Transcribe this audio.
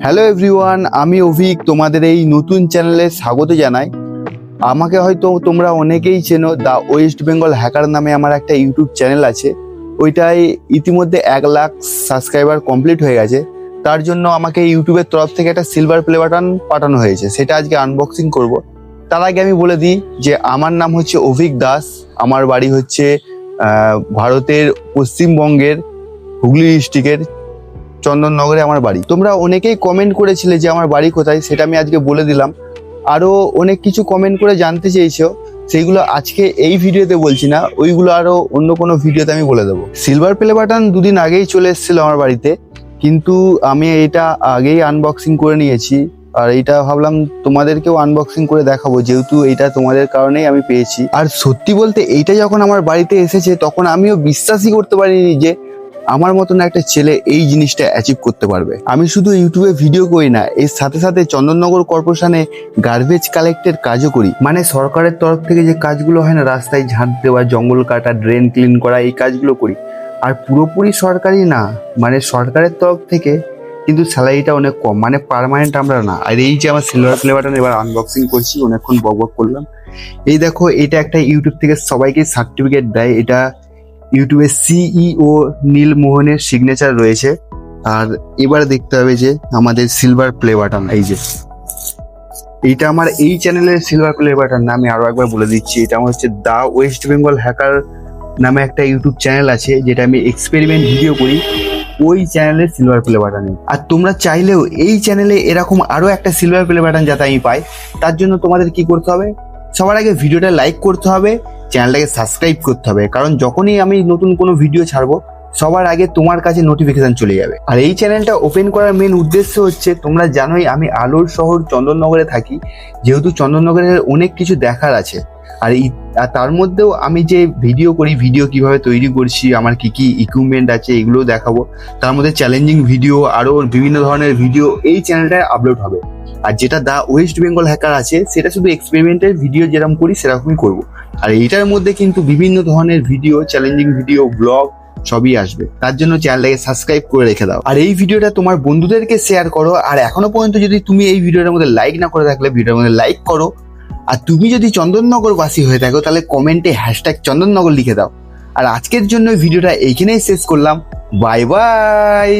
Hello everyone, আমি অভিক তোমাদের এই নতুন চ্যানেলে স্বাগত জানাই। আমাকে হয়তো তোমরা অনেকেই চেনো, দ্য ওয়েস্ট বেঙ্গল হ্যাকার নামে আমার একটা ইউটিউব চ্যানেল আছে। ওইটাই ইতিমধ্যে 1 লাখ সাবস্ক্রাইবার কমপ্লিট হয়ে গেছে। তার জন্য আমাকে ইউটিউবের তরফ থেকে একটা সিলভার প্লে বাটন পাঠানো হয়েছে, সেটা আজকে আনবক্সিং করব। তার আগে আমি বলে দিই যে আমার নাম হচ্ছে অভিক দাস, আমার বাড়ি হচ্ছে ভারতের পশ্চিমবঙ্গের হুগলি ডিস্ট্রিক্টের চন্দননগরে আমার বাড়ি। তোমরা অনেকেই কমেন্ট করেছিলে যে আমার বাড়ি কোথায়, সেটা আমি আজকে বলে দিলাম। আরো অনেক কিছু কমেন্ট করে জানতে চেয়েছো, সেইগুলো আজকে এই ভিডিওতে বলছি না, ওইগুলো আরো অন্য কোনো ভিডিওতে আমি বলে দেবো। সিলভার প্লে বাটন 2 দিন আগেই চলে এসেছিল আমার বাড়িতে, কিন্তু আমি এটা আগেই আনবক্সিং করে নিয়েছি। আর এইটা ভাবলাম তোমাদেরকেও আনবক্সিং করে দেখাবো, যেহেতু এটা তোমাদের কারণেই আমি পেয়েছি। আর সত্যি বলতে এইটা যখন আমার বাড়িতে এসেছে তখন আমিও বিশ্বাসই করতে পারিনি যে আমার মতন একটা ছেলে এই জিনিসটা অ্যাচিভ করতে পারবে। আমি শুধু ইউটিউবে ভিডিও করি না, এর সাথে সাথে চন্দননগর কর্পোরেশনে গার্বেজ কালেক্টের কাজও করি। মানে সরকারের তরফ থেকে যে কাজগুলো হয় না, রাস্তায় ঝাঁট দেওয়া, জঙ্গল কাটা, ড্রেন ক্লিন করা, এই কাজগুলো করি। আর পুরোপুরি সরকারি না, মানে সরকারের তরফ থেকে, কিন্তু স্যালারিটা অনেক কম, মানে পার্মানেন্ট আমরা না। আর এই যে আমার সিলভার প্লে বাটন এবার আনবক্সিং করছি, অনেকক্ষণ বক করলাম। এই দেখো, এটা একটা ইউটিউব থেকে সবাইকে সার্টিফিকেট দেয়। এটা ইউটিউবের সিইও নীল মোহনের সিগনেচার রয়েছে। আর এবার দেখতে হবে যে আমাদের সিলভার প্লে বাটন, এই যে এইটা আমার এই চ্যানেলের সিলভার প্লে বাটন না। আমি আরো একবার বলে দিচ্ছি, এটা আমার হচ্ছে দ্য ওয়েস্ট বেঙ্গল হ্যাকার নামে একটা ইউটিউব চ্যানেল আছে, যেটা আমি এক্সপেরিমেন্ট ভিডিও করি, ওই চ্যানেলের সিলভার প্লে বাটনে। আর তোমরা চাইলেও এই চ্যানেলে এরকম আরো একটা সিলভার প্লে বাটন যাতে আমি পাই, তার জন্য তোমাদের কি করতে হবে, সবার আগে ভিডিওটা লাইক করতে হবে, চ্যানেলটাকে সাবস্ক্রাইব করতে হবে। কারণ যখনই আমি নতুন কোনো ভিডিও ছাড়বো, সবার আগে তোমার কাছে নোটিফিকেশন চলে যাবে। আর এই চ্যানেলটা ওপেন করার মেন উদ্দেশ্য হচ্ছে, তোমরা জানোই আমি আলোর শহর চন্দননগরে থাকি, যেহেতু চন্দননগরের অনেক কিছু দেখার আছে। আর তার মধ্যেও আমি যে ভিডিও করি, ভিডিও কিভাবে তৈরি করছি, আমার কি কি ইকুইপমেন্ট আছে, এগুলোও দেখাবো। তার মধ্যে চ্যালেঞ্জিং ভিডিও, আরো বিভিন্ন ধরনের ভিডিও এই চ্যানেলটায় আপলোড হবে। আর যেটা দ্য ওয়েস্ট বেঙ্গল হ্যাকার আছে, সেটা শুধু এক্সপেরিমেন্টের ভিডিও যেরকম করি সেরকমই করবো। আর এইটার মধ্যে কিন্তু বিভিন্ন ধরনের ভিডিও, চ্যালেঞ্জিং ভিডিও, ব্লগ সবই আসবে। তার জন্য চ্যানেলটাকে সাবস্ক্রাইব করে রেখে দাও। আর এই ভিডিওটা তোমার বন্ধুদেরকে শেয়ার করো। আর এখনো পর্যন্ত যদি তুমি এই ভিডিওটার মধ্যে লাইক না করে থাকলে, ভিডিওর মধ্যে লাইক করো। আর তুমি যদি চন্দননগর বাসী হয়ে থাকো, তাহলে কমেন্টে #চন্দননগর লিখে দাও। আর আজকের জন্য ভিডিওটা এইখানেই শেষ করলাম। Bye bye.